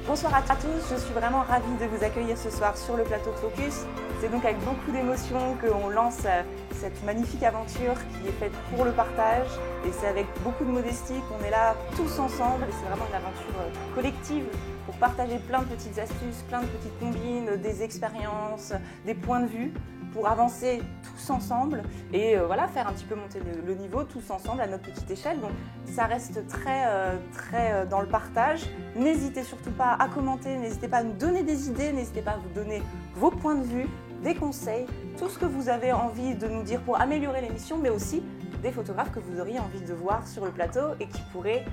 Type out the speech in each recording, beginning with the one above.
Bonsoir à tous, je suis vraiment ravie de vous accueillir ce soir sur le plateau de Focus. C'est donc avec beaucoup d'émotion qu'on lance cette magnifique aventure qui est faite pour le partage. Et c'est avec beaucoup de modestie qu'on est là tous ensemble. Et c'est vraiment une aventure collective pour partager plein de petites astuces, plein de petites combines, des expériences, des points de vue, pour avancer tous ensemble et voilà, faire un petit peu monter le niveau tous ensemble à notre petite échelle. Donc ça reste très dans le partage. N'hésitez surtout pas à commenter, n'hésitez pas à nous donner des idées, n'hésitez pas à vous donner vos points de vue, des conseils, tout ce que vous avez envie de nous dire pour améliorer l'émission, mais aussi des photographes que vous auriez envie de voir sur le plateau et qui pourraient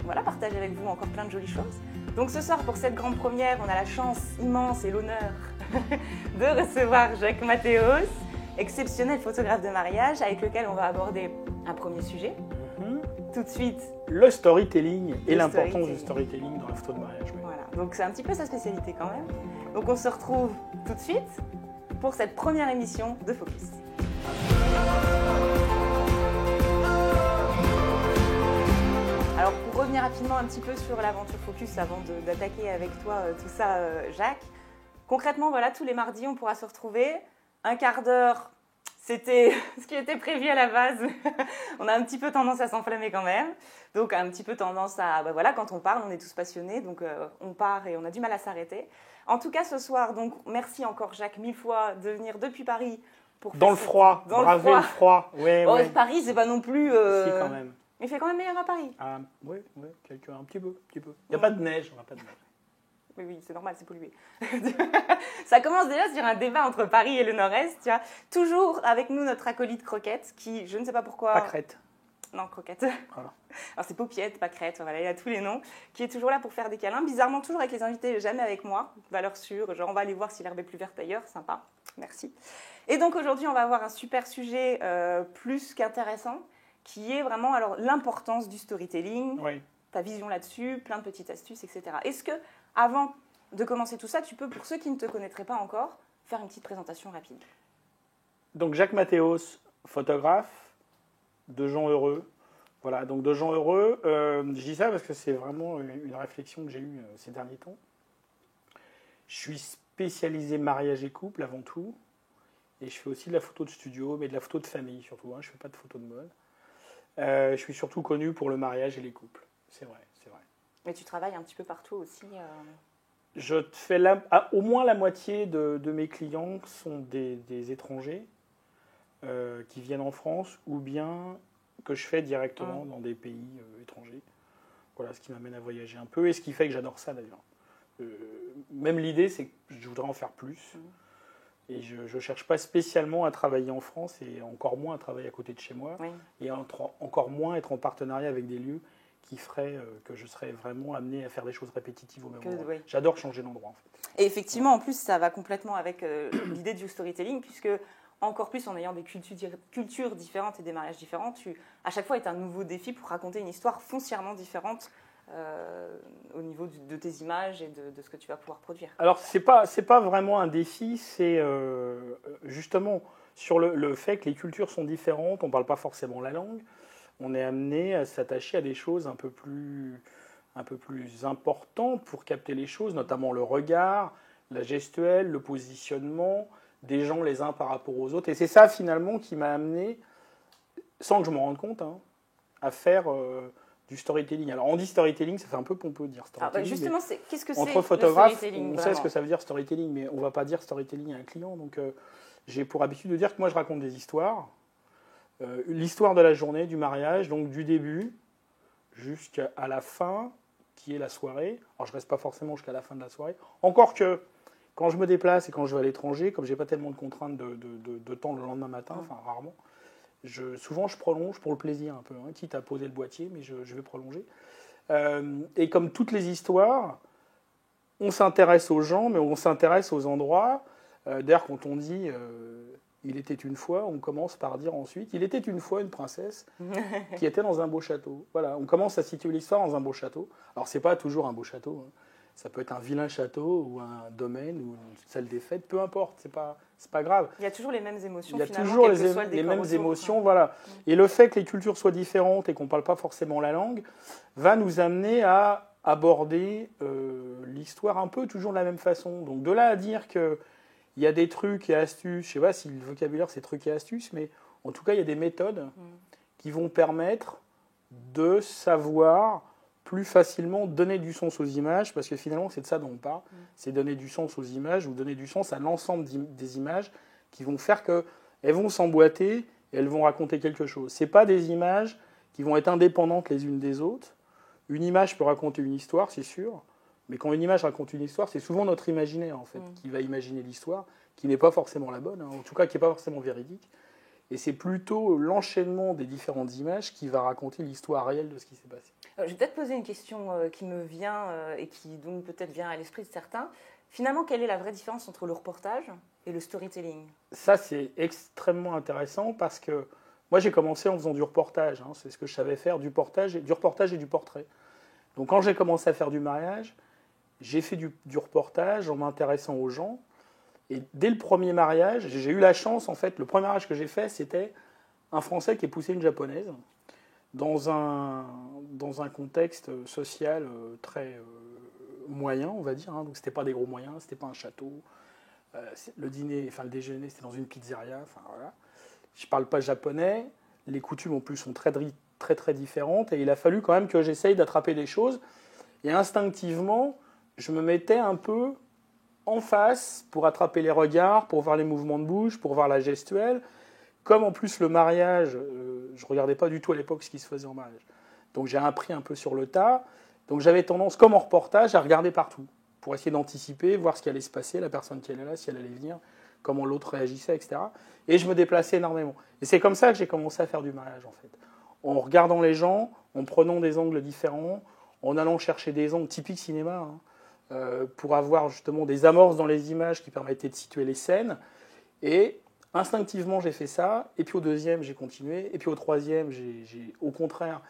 voilà, partager avec vous encore plein de jolies choses. Donc ce soir, pour cette grande première, on a la chance immense et l'honneur de recevoir Jacques Mathéos, exceptionnel photographe de mariage, avec lequel on va aborder un premier sujet. Tout de suite. Le storytelling et l'importance du storytelling dans la photo de mariage. Oui. Voilà, donc c'est un petit peu sa spécialité quand même. Donc on se retrouve tout de suite pour cette première émission de Focus. Alors pour revenir rapidement un petit peu sur l'aventure Focus avant d'attaquer avec toi tout ça, Jacques. Concrètement, voilà, tous les mardis, on pourra se retrouver. Un quart d'heure, c'était ce qui était prévu à la base. On a un petit peu tendance à s'enflammer quand même. Donc, un petit peu tendance à... voilà, quand on parle, on est tous passionnés. Donc, on part et on a du mal à s'arrêter. En tout cas, ce soir, donc, merci encore, Jacques, 1000 fois de venir depuis Paris. Dans le froid, braver le froid. Ouais, oh, ouais. Paris, c'est pas non plus... Si, quand même. Il fait quand même meilleur à Paris. Ah, oui, un petit peu. Il n'y a pas de neige, on n'a pas de neige. Oui, c'est normal, c'est pollué. Ça commence déjà sur un débat entre Paris et le Nord-Est, tu vois. Toujours avec nous notre acolyte Croquette, qui, je ne sais pas pourquoi... Pas Crête. Non, Croquette. Voilà. Alors c'est Paupiette, pas Crête, voilà, il y a tous les noms, qui est toujours là pour faire des câlins. Bizarrement, toujours avec les invités, jamais avec moi. Valeur sûre, genre on va aller voir si l'herbe est plus verte ailleurs, sympa, merci. Et donc aujourd'hui, on va avoir un super sujet plus qu'intéressant, qui est vraiment alors l'importance du storytelling, oui. Ta vision là-dessus, plein de petites astuces, etc. Est-ce que, avant de commencer tout ça, tu peux, pour ceux qui ne te connaîtraient pas encore, faire une petite présentation rapide? Donc Jacques Mathéos, photographe, de gens heureux. Voilà, donc de gens heureux, je dis ça parce que c'est vraiment une réflexion que j'ai eue ces derniers temps. Je suis spécialisé mariage et couple avant tout, et je fais aussi de la photo de studio, mais de la photo de famille surtout, hein, je ne fais pas de photo de mode. Je suis surtout connu pour le mariage et les couples, c'est vrai. Mais tu travailles un petit peu partout aussi Je te fais au moins la moitié de mes clients sont des étrangers qui viennent en France ou bien que je fais directement dans des pays étrangers. Voilà ce qui m'amène à voyager un peu et ce qui fait que j'adore ça d'ailleurs. Même l'idée, c'est que je voudrais en faire plus. Et je ne cherche pas spécialement à travailler en France et encore moins à travailler à côté de chez moi. Oui. Et encore moins être en partenariat avec des lieux qui ferait que je serais vraiment amené à faire des choses répétitives au même endroit. Oui. J'adore changer d'endroit, en fait. Et effectivement, en plus, ça va complètement avec l'idée du storytelling, puisque encore plus en ayant des cultures différentes et des mariages différents, à chaque fois est un nouveau défi pour raconter une histoire foncièrement différente au niveau de tes images et de ce que tu vas pouvoir produire. Alors, c'est pas vraiment un défi, c'est justement sur le fait que les cultures sont différentes, on ne parle pas forcément la langue, on est amené à s'attacher à des choses un peu plus importantes pour capter les choses, notamment le regard, la gestuelle, le positionnement des gens les uns par rapport aux autres. Et c'est ça finalement qui m'a amené, sans que je m'en rende compte, à faire du storytelling. Alors on dit storytelling, ça fait un peu pompeux de dire storytelling. Justement, qu'est-ce que c'est entre photographes, le storytelling, on sait ce que ça veut dire storytelling, mais on ne va pas dire storytelling à un client. Donc j'ai pour habitude de dire que moi je raconte des histoires. L'histoire de la journée, du mariage, donc du début jusqu'à la fin, qui est la soirée. Alors je ne reste pas forcément jusqu'à la fin de la soirée. Encore que, quand je me déplace et quand je vais à l'étranger, comme je n'ai pas tellement de contraintes de temps le lendemain matin, enfin rarement, souvent je prolonge pour le plaisir un peu, quitte à poser le boîtier, mais je vais prolonger. Et comme toutes les histoires, on s'intéresse aux gens, mais on s'intéresse aux endroits. D'ailleurs, quand on dit... il était une fois, on commence par dire ensuite, il était une fois une princesse qui était dans un beau château. Voilà, on commence à situer l'histoire dans un beau château. Alors, c'est pas toujours un beau château. Ça peut être un vilain château ou un domaine ou une salle des fêtes, peu importe, c'est pas grave. Il y a toujours les mêmes émotions. Il y a toujours les mêmes émotions, voilà. Et le fait que les cultures soient différentes et qu'on ne parle pas forcément la langue va nous amener à aborder l'histoire un peu toujours de la même façon. Donc de là à dire qu'il y a des trucs et astuces, je ne sais pas si le vocabulaire c'est trucs et astuces, mais en tout cas il y a des méthodes qui vont permettre de savoir plus facilement donner du sens aux images, parce que finalement c'est de ça dont on parle, c'est donner du sens aux images ou donner du sens à l'ensemble des images qui vont faire qu'elles vont s'emboîter et elles vont raconter quelque chose. Ce n'est pas des images qui vont être indépendantes les unes des autres. Une image peut raconter une histoire, c'est sûr, mais quand une image raconte une histoire, c'est souvent notre imaginaire en fait qui va imaginer l'histoire, qui n'est pas forcément la bonne, en tout cas qui n'est pas forcément véridique. Et c'est plutôt l'enchaînement des différentes images qui va raconter l'histoire réelle de ce qui s'est passé. Je vais peut-être poser une question qui me vient et qui donc peut-être vient à l'esprit de certains. Finalement, quelle est la vraie différence entre le reportage et le storytelling ? Ça, c'est extrêmement intéressant parce que moi, j'ai commencé en faisant du reportage. C'est ce que je savais faire, du reportage et du portrait. Donc, quand j'ai commencé à faire du mariage, j'ai fait du reportage en m'intéressant aux gens. Et dès le premier mariage, j'ai eu la chance, en fait, le premier mariage que j'ai fait, c'était un Français qui épousait une Japonaise dans un contexte social très moyen, on va dire. Donc, c'était pas des gros moyens, c'était pas un château. Le déjeuner, c'était dans une pizzeria. Voilà. Je parle pas japonais. Les coutumes, en plus, sont très, très, très différentes. Et il a fallu quand même que j'essaye d'attraper des choses. Et instinctivement, je me mettais un peu en face pour attraper les regards, pour voir les mouvements de bouche, pour voir la gestuelle. Comme en plus le mariage, je ne regardais pas du tout à l'époque ce qui se faisait en mariage. Donc j'ai appris un peu sur le tas. Donc j'avais tendance, comme en reportage, à regarder partout pour essayer d'anticiper, voir ce qui allait se passer, la personne qui allait là, si elle allait venir, comment l'autre réagissait, etc. Et je me déplaçais énormément. Et c'est comme ça que j'ai commencé à faire du mariage, en fait. En regardant les gens, en prenant des angles différents, en allant chercher des angles typiques cinéma, pour avoir justement des amorces dans les images qui permettaient de situer les scènes. Et instinctivement, j'ai fait ça. Et puis au deuxième, j'ai continué. Et puis au troisième, j'ai au contraire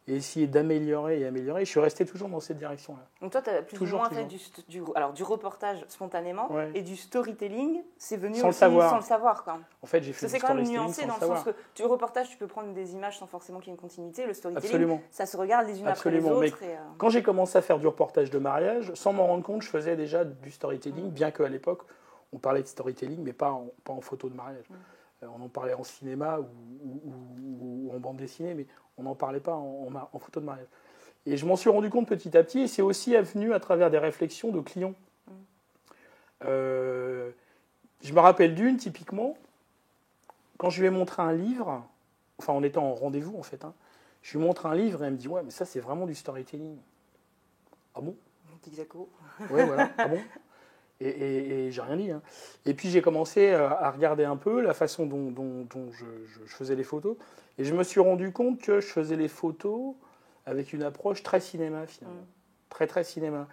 essayé d'améliorer et améliorer. Je suis resté toujours dans cette direction-là. Donc toi, tu as plus ou moins fait du reportage spontanément, ouais. Et du storytelling, c'est venu sans aussi le sans le savoir. Quand même. En fait, j'ai fait ça, c'est quand même nuancé dans le sens que du reportage, tu peux prendre des images sans forcément qu'il y ait une continuité. Le storytelling, absolument. Ça se regarde les unes après les autres. Mais quand j'ai commencé à faire du reportage de mariage, sans m'en rendre compte, je faisais déjà du storytelling, bien qu'à l'époque, on parlait de storytelling, mais pas en photo de mariage. On en parlait en cinéma ou en bande dessinée, mais on n'en parlait pas en photo de mariage. Et je m'en suis rendu compte petit à petit, et c'est aussi venu à travers des réflexions de clients. Je me rappelle d'une, typiquement, quand je lui ai montré un livre, enfin en étant en rendez-vous en fait, je lui montre un livre et elle me dit « Ouais, mais ça c'est vraiment du storytelling. » Ah bon ? Ouais, voilà, ah bon ? Et j'ai rien dit. Et puis j'ai commencé à regarder un peu la façon dont je faisais les photos. Et je me suis rendu compte que je faisais les photos avec une approche très cinéma, finalement. Très, très cinéma.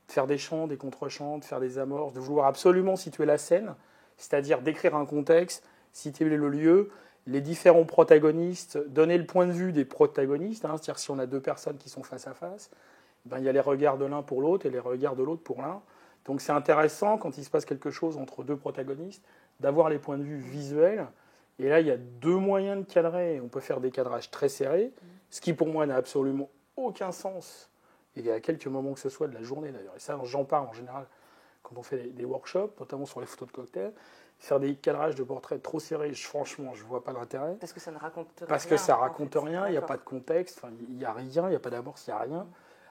De faire des chants, des contre-chants, de faire des amorces, de vouloir absolument situer la scène, c'est-à-dire décrire un contexte, situer le lieu, les différents protagonistes, donner le point de vue des protagonistes, c'est-à-dire si on a deux personnes qui sont face à face, ben, il y a les regards de l'un pour l'autre et les regards de l'autre pour l'un. Donc c'est intéressant, quand il se passe quelque chose entre deux protagonistes, d'avoir les points de vue visuels. Et là, il y a deux moyens de cadrer. On peut faire des cadrages très serrés, ce qui pour moi n'a absolument aucun sens. Et à quelques moments que ce soit de la journée d'ailleurs. Et ça, j'en parle en général quand on fait des workshops, notamment sur les photos de cocktail. Faire des cadrages de portraits trop serrés, franchement, je ne vois pas l'intérêt. Parce que ça ne raconte rien. Parce que ça ne raconte rien, il n'y a pas de contexte, il n'y a rien, il n'y a pas d'amorce, il n'y a rien.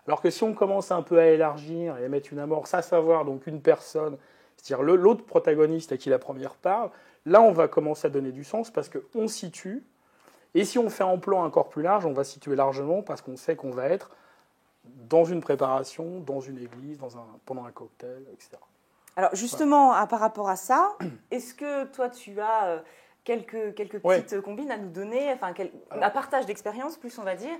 Alors que si on commence un peu à élargir et à mettre une amorce, à savoir donc une personne, c'est-à-dire l'autre protagoniste à qui la première parle, là on va commencer à donner du sens parce qu'on situe. Et si on fait un plan encore plus large, on va situer largement parce qu'on sait qu'on va être dans une préparation, dans une église, pendant un cocktail, etc. Alors justement, voilà. Par rapport à ça, est-ce que toi tu as quelques petites combines à nous donner, enfin un partage d'expérience plus on va dire,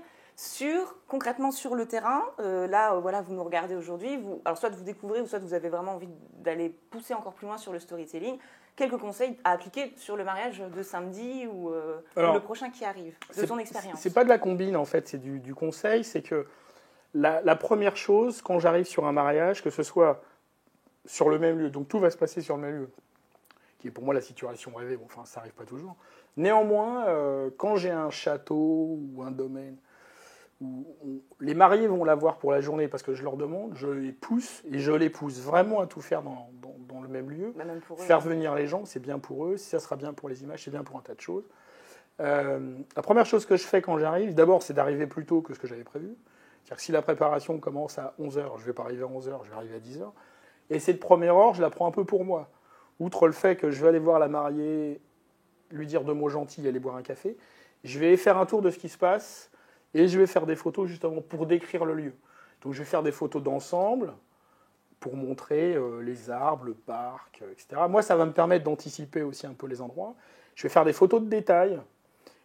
concrètement sur le terrain, voilà, vous nous regardez aujourd'hui, alors soit vous découvrez ou soit vous avez vraiment envie d'aller pousser encore plus loin sur le storytelling, quelques conseils à appliquer sur le mariage de samedi ou le prochain qui arrive, de ton expérience. C'est pas de la combine en fait, c'est du conseil, c'est que la première chose, quand j'arrive sur un mariage, que ce soit sur le même lieu, donc tout va se passer sur le même lieu, qui est pour moi la situation rêvée, bon, enfin ça n'arrive pas toujours. Néanmoins, quand j'ai un château ou un domaine, les mariés vont la voir pour la journée parce que je leur demande, je les pousse et je les pousse vraiment à tout faire dans le même lieu. Bah, même pour eux, faire venir les gens, c'est bien pour eux. Si ça sera bien pour les images, c'est bien pour un tas de choses. La première chose que je fais quand j'arrive, d'abord, c'est d'arriver plus tôt que ce que j'avais prévu. C'est-à-dire que si la préparation commence à 11h, je ne vais pas arriver à 11h, je vais arriver à 10h. Et cette première heure, je la prends un peu pour moi. Outre le fait que je vais aller voir la mariée, lui dire 2 mots gentils et aller boire un café, je vais faire un tour de ce qui se passe et je vais faire des photos justement pour décrire le lieu. Donc je vais faire des photos d'ensemble pour montrer les arbres, le parc, etc. Moi, ça va me permettre d'anticiper aussi un peu les endroits. Je vais faire des photos de détail.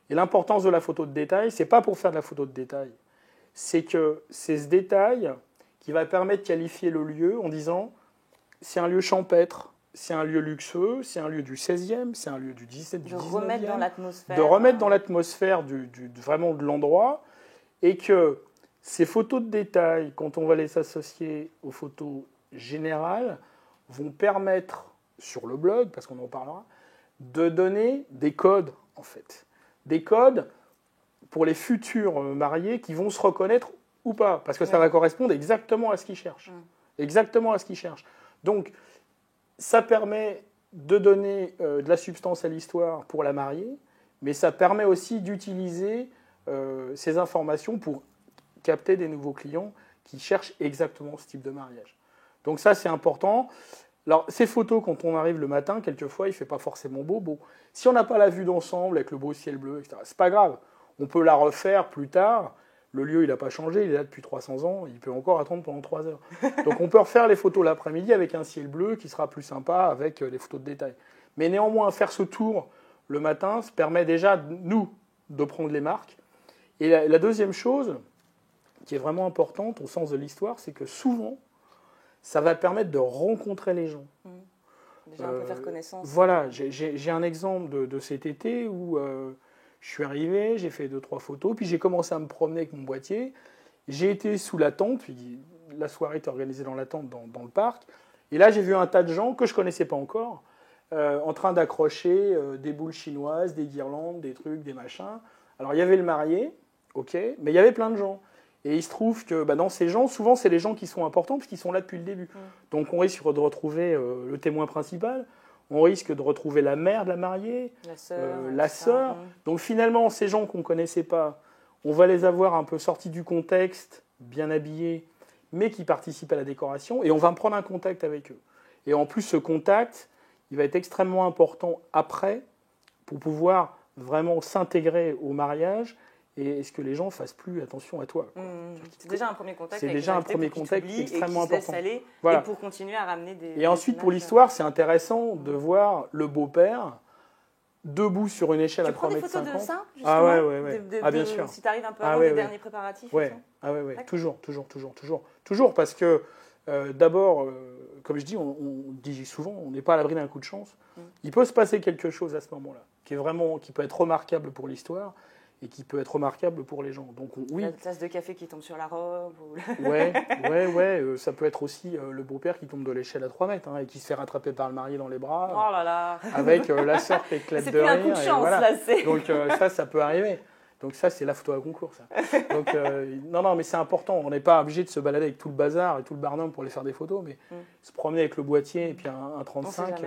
Et l'importance de la photo de détail, c'est pas pour faire de la photo de détail. C'est que c'est ce détail qui va permettre de qualifier le lieu en disant c'est un lieu champêtre, c'est un lieu luxueux, c'est un lieu du 16e, c'est un lieu du 17e, du 19e. De remettre dans l'atmosphère. De remettre dans l'atmosphère vraiment de l'endroit. Et que ces photos de détail, quand on va les associer aux photos générales, vont permettre, sur le blog, parce qu'on en parlera, de donner des codes, en fait. Des codes pour les futurs mariés qui vont se reconnaître ou pas, parce que ça va correspondre exactement à ce qu'ils cherchent. Exactement à ce qu'ils cherchent. Donc, ça permet de donner de la substance à l'histoire pour la mariée, mais ça permet aussi d'utiliser ces informations pour capter des nouveaux clients qui cherchent exactement ce type de mariage. Donc ça, c'est important. Alors, ces photos, quand on arrive le matin, quelquefois, il ne fait pas forcément beau. Bon, si on n'a pas la vue d'ensemble avec le beau ciel bleu, etc., c'est pas grave. On peut la refaire plus tard. Le lieu, il n'a pas changé, il est là depuis 300 ans, il peut encore attendre pendant 3 heures. Donc on peut refaire les photos l'après-midi avec un ciel bleu qui sera plus sympa avec les photos de détail. Mais néanmoins, faire ce tour le matin, ça permet déjà, nous, de prendre les marques. Et la deuxième chose, qui est vraiment importante au sens de l'histoire, c'est que souvent, ça va permettre de rencontrer les gens. Déjà un peu faire connaissance. Voilà, j'ai un exemple de cet été où je suis arrivé, j'ai fait 2-3 photos, puis j'ai commencé à me promener avec mon boîtier. J'ai été sous la tente, puis la soirée était organisée dans la tente dans le parc. Et là, j'ai vu un tas de gens que je ne connaissais pas encore, en train d'accrocher des boules chinoises, des guirlandes, des trucs, des machins. Alors, il y avait le marié, ok, mais il y avait plein de gens. Et il se trouve que dans ces gens, souvent, c'est les gens qui sont importants parce qu'ils sont là depuis le début. Donc, on risque de retrouver le témoin principal, on risque de retrouver la mère de la mariée, la sœur. Donc, finalement, ces gens qu'on ne connaissait pas, on va les avoir un peu sortis du contexte, bien habillés, mais qui participent à la décoration, et on va prendre un contact avec eux. Et en plus, ce contact, il va être extrêmement important après pour pouvoir vraiment s'intégrer au mariage et est-ce que les gens ne fassent plus attention à toi. C'est déjà un premier contact. C'est déjà un premier contact extrêmement important. Voilà. Et pour continuer à ramener des... Et ensuite, pour l'histoire, c'est intéressant de voir le beau-père debout sur une échelle à 3,50 m. Tu prends des photos de ça, justement? Ah ouais. Bien sûr. Si tu arrives un peu avant les derniers préparatifs. Ouais. Toujours. Toujours, parce que d'abord, comme je dis, on dit souvent, on n'est pas à l'abri d'un coup de chance. Il peut se passer quelque chose à ce moment-là, qui peut être remarquable pour l'histoire et qui peut être remarquable pour les gens. Donc oui. La tasse de café qui tombe sur la robe. Ouais. Ça peut être aussi le beau-père qui tombe de l'échelle à 3 mètres et qui se fait rattraper par le marié dans les bras. Oh là là. Avec la sœur qui éclate de rire. C'est plus un coup de chance, là. Donc ça peut arriver. Donc ça, c'est la photo à concours, ça. Donc non, mais c'est important. On n'est pas obligé de se balader avec tout le bazar et tout le barnum pour les faire des photos, mais se promener avec le boîtier et puis un 35,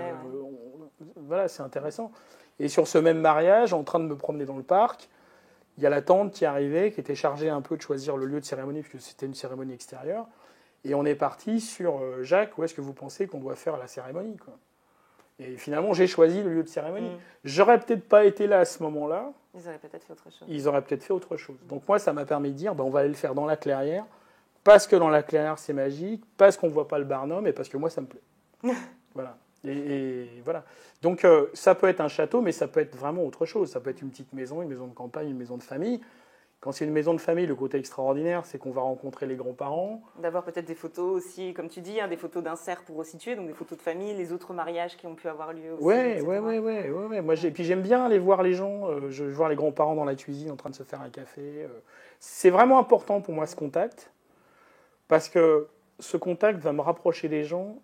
voilà, c'est intéressant. Et sur ce même mariage, en train de me promener dans le parc, il y a la tante qui est arrivée, qui était chargée un peu de choisir le lieu de cérémonie, puisque c'était une cérémonie extérieure. Et on est parti sur Jacques, où est-ce que vous pensez qu'on doit faire la cérémonie, quoi. Et finalement, j'ai choisi le lieu de cérémonie. J'aurais peut-être pas été là à ce moment-là. Ils auraient peut-être fait autre chose. Ils auraient peut-être fait autre chose. Donc moi, ça m'a permis de dire, on va aller le faire dans la clairière, parce que dans la clairière, c'est magique, parce qu'on ne voit pas le barnum, et parce que moi, ça me plaît. Voilà. Et voilà. Donc ça peut être un château, mais ça peut être vraiment autre chose. Ça peut être une petite maison, une maison de campagne, une maison de famille. Quand c'est une maison de famille, le côté extraordinaire, c'est qu'on va rencontrer les grands-parents. D'avoir peut-être des photos aussi, comme tu dis, des photos d'insert pour resituer, donc des photos de famille, les autres mariages qui ont pu avoir lieu aussi. Ouais. Moi, puis j'aime bien aller voir les gens. Je vois les grands-parents dans la cuisine en train de se faire un café. C'est vraiment important pour moi ce contact, parce que ce contact va me rapprocher des gens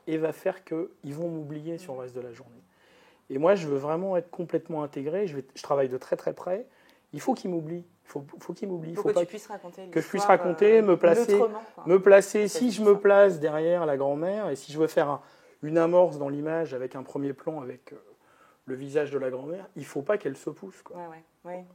et va faire qu'ils vont m'oublier sur le reste de la journée. Et moi, je veux vraiment être complètement intégré. Je travaille de très très près. il faut qu'il m'oublie. Faut qu'il m'oublie. Faut que tu puisses raconter que je puisse raconter, me placer. Si je me place derrière la grand-mère et si je veux faire une amorce dans l'image avec un premier plan avec le visage de la grand-mère, il ne faut pas qu'elle se pousse. Quoi. Ouais.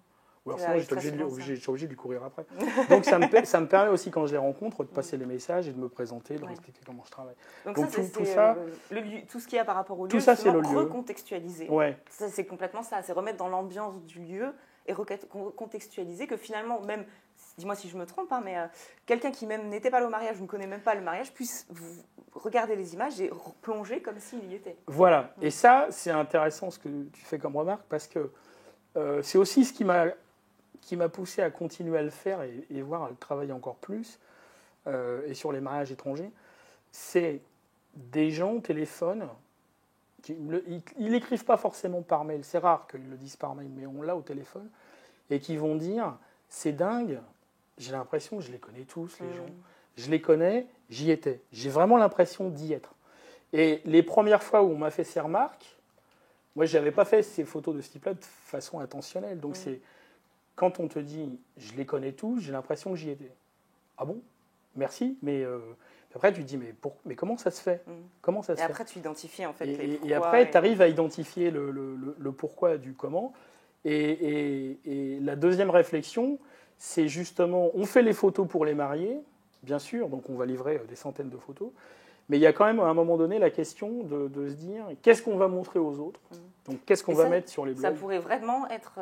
Ou alors sinon, je suis obligé de lui courir après. Donc ça me permet aussi, quand je les rencontre, de passer les messages et de me présenter, de leur expliquer comment je travaille. Donc tout ce qu'il y a par rapport au lieu, tout ça, c'est le lieu. Recontextualiser. Ça, c'est complètement ça, c'est remettre dans l'ambiance du lieu et recontextualiser que finalement, même, dis-moi si je me trompe, mais quelqu'un qui même n'était pas là au mariage, ne connaît même pas le mariage, puisse regarder les images et plonger comme s'il y était. Voilà. Et ça, c'est intéressant ce que tu fais comme remarque, parce que c'est aussi ce qui m'a poussé à continuer à le faire et voir à le travailler encore plus, et sur les mariages étrangers, c'est des gens au téléphone, ils n'écrivent pas forcément par mail, c'est rare qu'ils le disent par mail, mais on l'a au téléphone, et qui vont dire, c'est dingue, j'ai l'impression que je les connais tous, les gens, je les connais, j'y étais, j'ai vraiment l'impression d'y être. Et les premières fois où on m'a fait ces remarques, moi je n'avais pas fait ces photos de ce type-là de façon intentionnelle, donc c'est quand on te dit « je les connais tous », j'ai l'impression que j'y étais. Ah bon ? Merci, mais après tu te dis « mais comment ça se fait ?» Comment ça se fait ? Après tu identifies en fait les pourquoi. Et après tu arrives à identifier le pourquoi du comment. Et la deuxième réflexion, c'est justement, on fait les photos pour les mariés, bien sûr, donc on va livrer des centaines de photos, mais il y a quand même à un moment donné la question de se dire qu'est-ce qu'on va montrer aux autres, donc qu'est-ce qu'on va mettre sur les blogs. Ça pourrait vraiment être,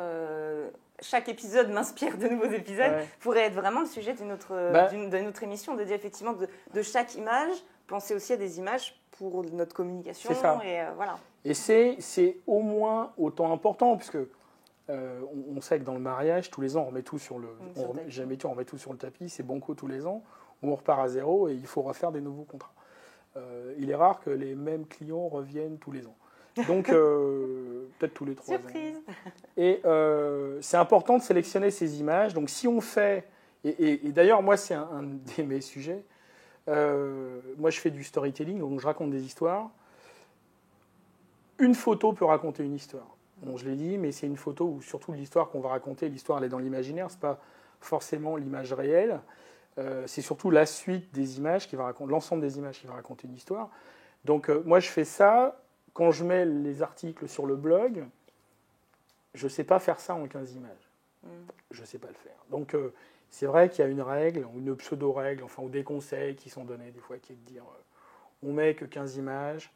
chaque épisode m'inspire de nouveaux épisodes, pourrait être vraiment le sujet d'une autre émission, de dire effectivement de chaque image, penser aussi à des images pour notre communication. C'est ça. Voilà. Et c'est au moins autant important, puisque on sait que dans le mariage, tous les ans, on remet tout sur le tapis, c'est banco tous les ans, où on repart à zéro et il faut refaire des nouveaux contrats. Il est rare que les mêmes clients reviennent tous les ans. Donc, peut-être tous les 3 ans. Surprise. Et c'est important de sélectionner ces images. Donc, si on fait... Et d'ailleurs, moi, c'est un de mes sujets. Moi, je fais du storytelling, donc je raconte des histoires. Une photo peut raconter une histoire. Bon, je l'ai dit, mais c'est une photo où surtout l'histoire qu'on va raconter, l'histoire elle est dans l'imaginaire, c'est pas forcément l'image réelle, c'est surtout la suite des images qui va raconter, l'ensemble des images qui va raconter une histoire. Donc moi je fais ça, quand je mets les articles sur le blog, je sais pas faire ça en 15 images. Je sais pas le faire. Donc c'est vrai qu'il y a une règle, ou une pseudo-règle, enfin, ou des conseils qui sont donnés des fois, qui est de dire on met que 15 images,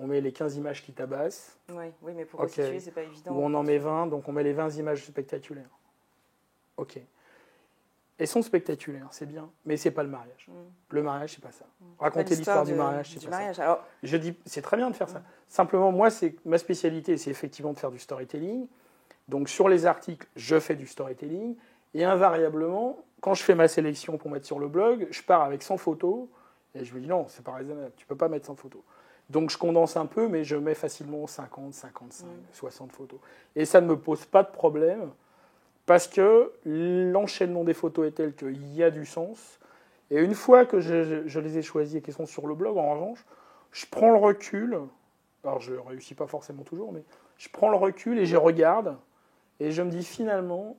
on met les 15 images qui tabassent. Oui, mais pour restituer, c'est pas évident. Ou on en met 20, donc on met les 20 images spectaculaires. Ok. Elles sont spectaculaires, c'est bien, mais c'est pas le mariage. Le mariage, c'est pas ça. Raconter l'histoire du mariage, c'est pas ça. Alors, je dis, c'est très bien de faire ça. Simplement, moi, c'est ma spécialité, c'est effectivement de faire du storytelling. Donc sur les articles, je fais du storytelling. Et invariablement, quand je fais ma sélection pour mettre sur le blog, je pars avec 100 photos. Et je me dis non, c'est pas raisonnable, tu peux pas mettre 100 photos. Donc je condense un peu, mais je mets facilement 50, 55, 60 photos. Et ça ne me pose pas de problème, parce que l'enchaînement des photos est tel qu'il y a du sens. Et une fois que je les ai choisies et qu'elles sont sur le blog, en revanche, je prends le recul. Alors je ne réussis pas forcément toujours, mais je prends le recul et je regarde. Et je me dis finalement,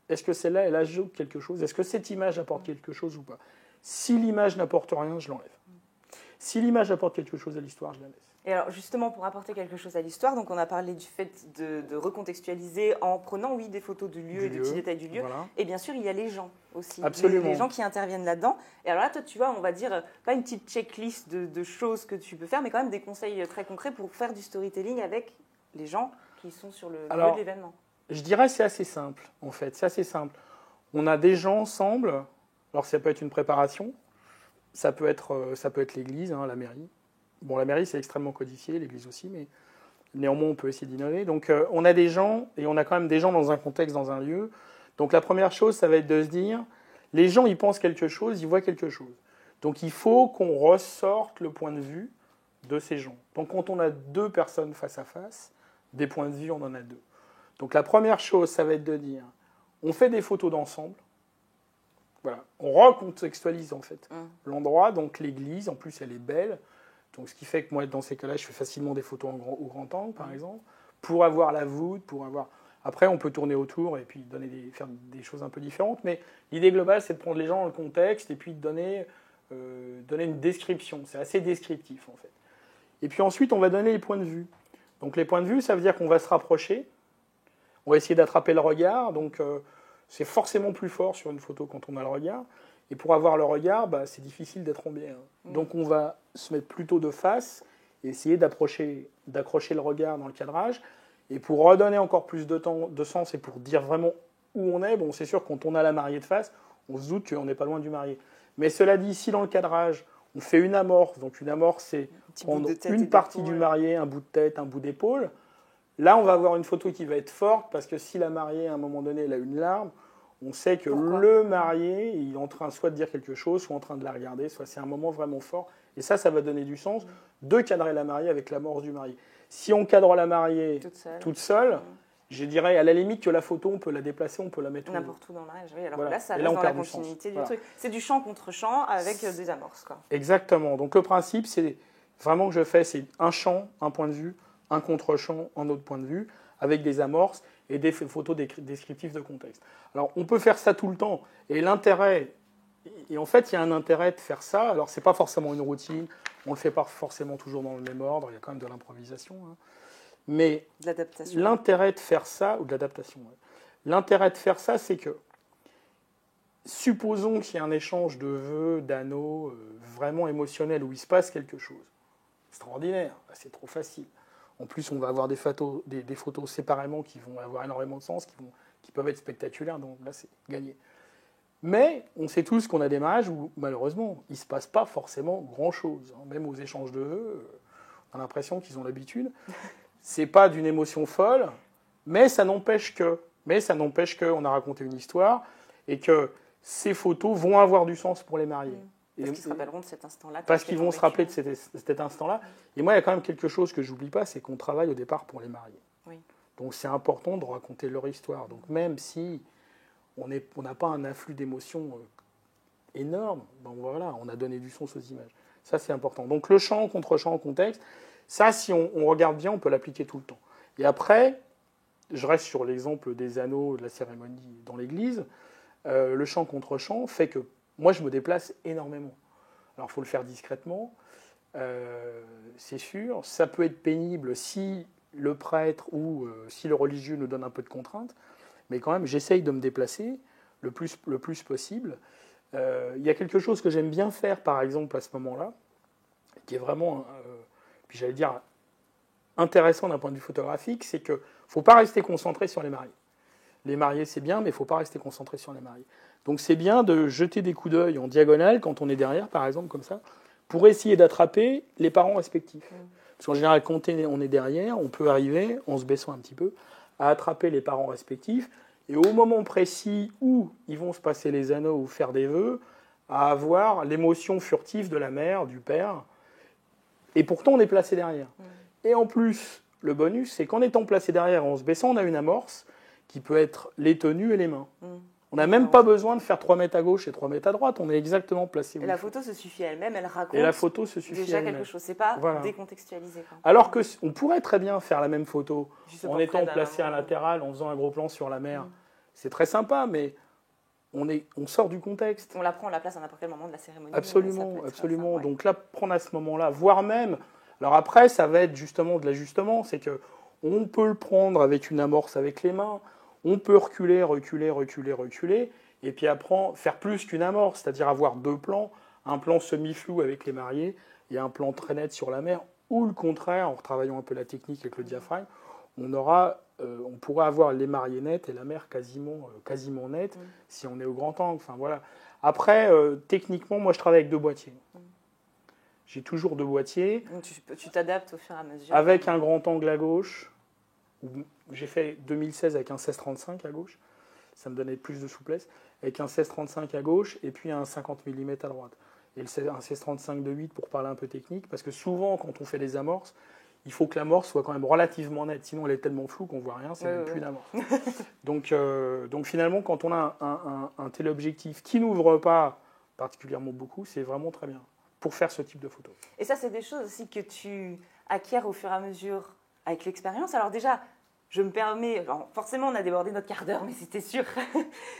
est-ce que celle-là, elle ajoute quelque chose ? Est-ce que cette image apporte quelque chose ou pas ? Si l'image n'apporte rien, je l'enlève. Si l'image apporte quelque chose à l'histoire, je la laisse. Et alors justement, pour apporter quelque chose à l'histoire, donc on a parlé du fait de recontextualiser en prenant, des photos du lieu et des petits détails du lieu. Voilà. Et bien sûr, il y a les gens aussi. Absolument. Les gens qui interviennent là-dedans. Et alors là, toi, tu vois, on va dire, pas une petite checklist de choses que tu peux faire, mais quand même des conseils très concrets pour faire du storytelling avec les gens qui sont sur le lieu de l'événement. Je dirais que c'est assez simple, en fait. C'est assez simple. On a des gens ensemble. Alors, ça peut être une préparation. Ça peut être l'église, la mairie. Bon, la mairie, c'est extrêmement codifié, l'église aussi, mais néanmoins, on peut essayer d'innover. Donc, on a des gens, et on a quand même des gens dans un contexte, dans un lieu. Donc, la première chose, ça va être de se dire, les gens, ils pensent quelque chose, ils voient quelque chose. Donc, il faut qu'on ressorte le point de vue de ces gens. Donc, quand on a 2 personnes face à face, des points de vue, on en a 2. Donc, la première chose, ça va être de dire, on fait des photos d'ensemble. Voilà, on recontextualise en fait l'endroit, donc l'église, en plus elle est belle, donc ce qui fait que moi dans ces cas-là je fais facilement des photos au grand angle par exemple, pour avoir la voûte, pour avoir... Après, on peut tourner autour et puis faire des choses un peu différentes, mais l'idée globale, c'est de prendre les gens dans le contexte et puis de donner une description. C'est assez descriptif, en fait. Et puis ensuite, on va donner les points de vue. Donc les points de vue, ça veut dire qu'on va se rapprocher, on va essayer d'attraper le regard, donc c'est forcément plus fort sur une photo quand on a le regard. Et pour avoir le regard, c'est difficile d'être en biais. Donc on va se mettre plutôt de face et essayer d'accrocher le regard dans le cadrage. Et pour redonner encore plus de sens et pour dire vraiment où on est, bon, c'est sûr, quand on a la mariée de face, on se doute qu'on n'est pas loin du marié. Mais cela dit, si dans le cadrage, on fait une amorce, donc une amorce, c'est prendre une partie du marié, un bout de tête, un bout d'épaule, là, on va avoir une photo qui va être forte, parce que si la mariée, à un moment donné, elle a une larme, on sait que le marié, il est en train soit de dire quelque chose, soit en train de la regarder, soit c'est un moment vraiment fort. Et ça va donner du sens de cadrer la mariée avec l'amorce du marié. Si on cadre la mariée toute seule, je dirais à la limite que la photo, on peut la déplacer, on peut la mettre n'importe où dans le mariage. Oui, alors voilà. là, ça reste dans la continuité du truc. C'est du champ contre champ avec des amorces, quoi. Exactement. Donc le principe, c'est vraiment que je fais, c'est un champ, un point de vue, un contre-champ, un autre point de vue, avec des amorces et des photos descriptives de contexte. Alors on peut faire ça tout le temps. Et l'intérêt, et en fait, il y a un intérêt de faire ça. Alors c'est pas forcément une routine, on le fait pas forcément toujours dans le même ordre, il y a quand même de l'improvisation. Mais l'intérêt de faire ça, ou de l'adaptation, l'intérêt de faire ça, c'est que, supposons qu'il y ait un échange de vœux, d'anneaux, vraiment émotionnel, où il se passe quelque chose. Extraordinaire, c'est trop facile. En plus, on va avoir des photos séparément qui vont avoir énormément de sens, qui peuvent être spectaculaires, donc là, c'est gagné. Mais on sait tous qu'on a des mariages où, malheureusement, il ne se passe pas forcément grand-chose. Même aux échanges de vœux, on a l'impression qu'ils ont l'habitude. C'est pas d'une émotion folle, mais ça n'empêche qu'on a raconté une histoire et que ces photos vont avoir du sens pour les mariés. Parce qu'ils se rappelleront de cet instant-là. Parce qu'ils vont se rappeler de cet instant-là. Et moi, il y a quand même quelque chose que je n'oublie pas, c'est qu'on travaille au départ pour les mariés. Oui. Donc c'est important de raconter leur histoire. Donc même si on n'a pas un afflux d'émotions énorme, voilà, on a donné du sens aux images. Ça, c'est important. Donc le champ, contre-champ, contexte, ça, si on regarde bien, on peut l'appliquer tout le temps. Et après, je reste sur l'exemple des anneaux de la cérémonie dans l'église. Le champ contre champ fait que moi, je me déplace énormément. Alors, il faut le faire discrètement, c'est sûr. Ça peut être pénible si le prêtre ou si le religieux nous donne un peu de contraintes. Mais quand même, j'essaye de me déplacer le plus possible. Il y a quelque chose que j'aime bien faire, par exemple, à ce moment-là, qui est vraiment... puis j'allais dire intéressant d'un point de vue photographique, c'est qu'il ne faut pas rester concentré sur les mariés. Les mariés, c'est bien, mais il ne faut pas rester concentré sur les mariés. Donc c'est bien de jeter des coups d'œil en diagonale, quand on est derrière, par exemple, comme ça, pour essayer d'attraper les parents respectifs. Parce qu'en général, quand on est derrière, on peut arriver, en se baissant un petit peu, à attraper les parents respectifs, et au moment précis où ils vont se passer les anneaux ou faire des vœux, à avoir l'émotion furtive de la mère, du père, et pourtant, on est placé derrière. Et en plus, le bonus, c'est qu'en étant placé derrière, en se baissant, on a une amorce qui peut être les tenues et les mains. On n'a même pas besoin de faire 3 mètres à gauche et 3 mètres à droite. On est exactement placé. Et la photo se suffit elle-même, elle raconte déjà quelque chose. C'est pas décontextualisé. Alors qu'on pourrait très bien faire la même photo en étant placé à latéral, en faisant un gros plan sur la mer. C'est très sympa, mais on sort du contexte. On la prend, on la place à n'importe quel moment de la cérémonie. Absolument, absolument. Donc là, prendre à ce moment-là, voire même... Alors après, ça va être justement de l'ajustement. C'est qu'on peut le prendre avec une amorce avec les mains, on peut reculer, et puis après, faire plus qu'une amorce, c'est-à-dire avoir 2 plans, un plan semi-flou avec les mariés et un plan très net sur la mer, ou le contraire, en retravaillant un peu la technique avec le diaphragme, on pourra avoir les mariés nets et la mer quasiment nette si on est au grand angle. Enfin, voilà. Après, techniquement, moi je travaille avec 2 boîtiers. J'ai toujours 2 boîtiers. Donc tu t'adaptes au fur et à mesure. Avec un grand angle à gauche. J'ai fait 2016 avec un 16-35 à gauche. Ça me donnait plus de souplesse. Avec un 16-35 à gauche et puis un 50 mm à droite. Et un 16-35 de 8 pour parler un peu technique. Parce que souvent, quand on fait des amorces, il faut que l'amorce soit quand même relativement nette. Sinon, elle est tellement floue qu'on ne voit rien. C'est même plus une amorce. Donc finalement, quand on a un téléobjectif qui n'ouvre pas particulièrement beaucoup, c'est vraiment très bien pour faire ce type de photo. Et ça, c'est des choses aussi que tu acquiers au fur et à mesure avec l'expérience. Alors déjà, je me permets, alors forcément on a débordé notre quart d'heure, mais c'était sûr,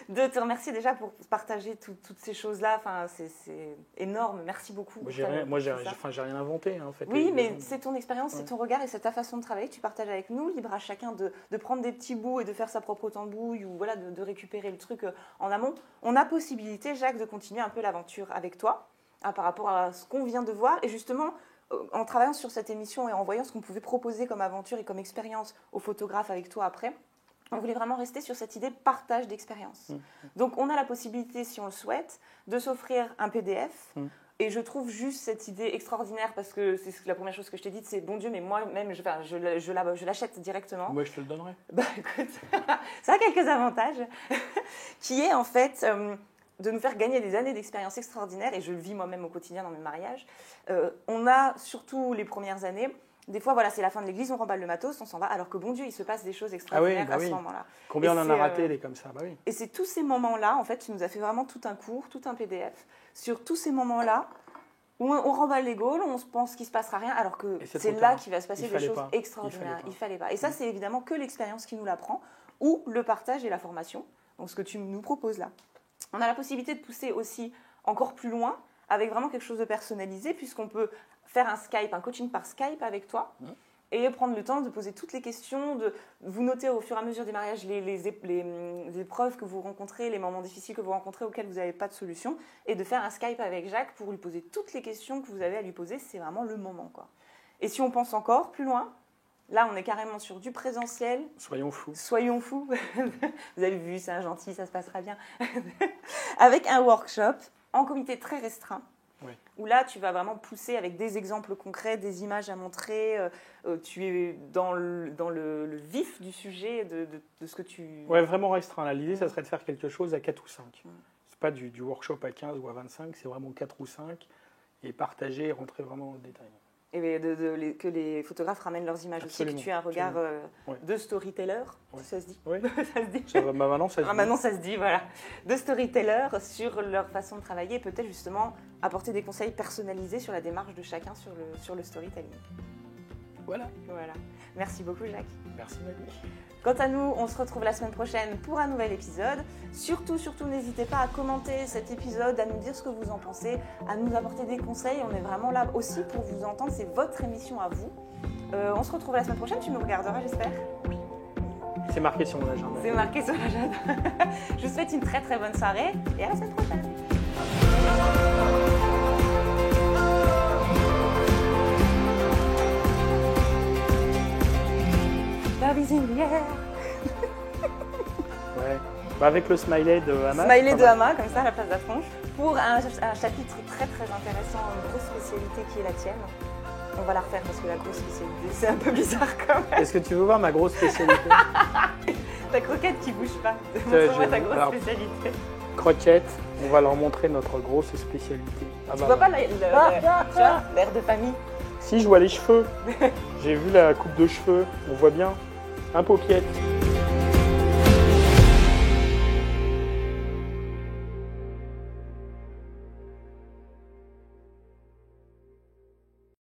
de te remercier déjà pour partager toutes ces choses-là. Enfin, c'est énorme, merci beaucoup. Moi, j'ai rien inventé, hein, en fait. Oui, mais c'est ton expérience, c'est ton regard et c'est ta façon de travailler que tu partages avec nous. Libre à chacun de prendre des petits bouts et de faire sa propre tambouille ou voilà, de récupérer le truc en amont. On a possibilité, Jacques, de continuer un peu l'aventure avec toi par rapport à ce qu'on vient de voir et justement, en travaillant sur cette émission et en voyant ce qu'on pouvait proposer comme aventure et comme expérience aux photographes avec toi après, on voulait vraiment rester sur cette idée de partage d'expérience. Donc on a la possibilité, si on le souhaite, de s'offrir un PDF. Et je trouve juste cette idée extraordinaire parce que c'est la première chose que je t'ai dite, c'est bon Dieu, mais moi-même, je l'achète directement. Moi, je te le donnerai. Bah écoute, ça a quelques avantages, qui est en fait de nous faire gagner des années d'expérience extraordinaire, et je le vis moi-même au quotidien dans mes mariages. On a, surtout les premières années, des fois, voilà, c'est la fin de l'église, on remballe le matos, on s'en va, alors que bon Dieu, il se passe des choses extraordinaires à ce moment-là. Combien on en a raté des comme ça, bah oui. Et c'est tous ces moments-là, en fait, tu nous as fait vraiment tout un cours, tout un PDF, sur tous ces moments-là, où on remballe les Gaules, on pense qu'il ne se passera rien, alors que c'est là qu'il va se passer des choses extraordinaires. Il fallait pas. Et ça, c'est évidemment que l'expérience qui nous l'apprend, ou le partage et la formation, donc ce que tu nous proposes là. On a la possibilité de pousser aussi encore plus loin, avec vraiment quelque chose de personnalisé, puisqu'on peut faire un coaching par Skype avec toi, et prendre le temps de poser toutes les questions, de vous noter au fur et à mesure des mariages les épreuves que vous rencontrez, les moments difficiles que vous rencontrez auxquels vous n'avez pas de solution, et de faire un Skype avec Jacques pour lui poser toutes les questions que vous avez à lui poser. C'est vraiment le moment, quoi. Et si on pense encore plus loin, là, on est carrément sur du présentiel. Soyons fous. Soyons fous. Vous avez vu, c'est un gentil, ça se passera bien. Avec un workshop en comité très restreint. Oui. Où là, tu vas vraiment pousser avec des exemples concrets, des images à montrer. Tu es dans le vif du sujet de ce que tu... Oui, vraiment restreint. L'idée, ça serait de faire quelque chose à 4 ou 5. C'est pas du workshop à 15 ou à 25, c'est vraiment 4 ou 5. Et partager et rentrer vraiment dans le détail. Et que les photographes ramènent leurs images. Absolument, aussi, que tu aies un regard de storyteller, ça se dit. Oui, ça se dit. Maintenant, ça se dit. Maintenant, ça se dit, voilà. De storyteller sur leur façon de travailler et peut-être justement apporter des conseils personnalisés sur la démarche de chacun sur le storytelling. Voilà. Merci beaucoup, Jacques. Merci, Maggie. Quant à nous, on se retrouve la semaine prochaine pour un nouvel épisode. Surtout, n'hésitez pas à commenter cet épisode, à nous dire ce que vous en pensez, à nous apporter des conseils. On est vraiment là aussi pour vous entendre. C'est votre émission à vous. On se retrouve la semaine prochaine. Tu nous regarderas, j'espère. Oui. C'est marqué sur mon agenda. C'est marqué sur l'agenda. Je vous souhaite une très très bonne soirée et à la semaine prochaine. Ouais. Avec le smiley de Hama. Smiley de Hama, comme ça, à la place de la tronche. Pour un chapitre très très intéressant, une grosse spécialité qui est la tienne. On va la refaire parce que la grosse spécialité, c'est un peu bizarre quand même. Est-ce que tu veux voir ma grosse spécialité? Ta croquette qui bouge pas. Montre-moi ta grosse spécialité. Croquette, on va leur montrer notre grosse spécialité. Tu vois pas l'air de famille? Si, je vois les cheveux. J'ai vu la coupe de cheveux, on voit bien. Un paupiette.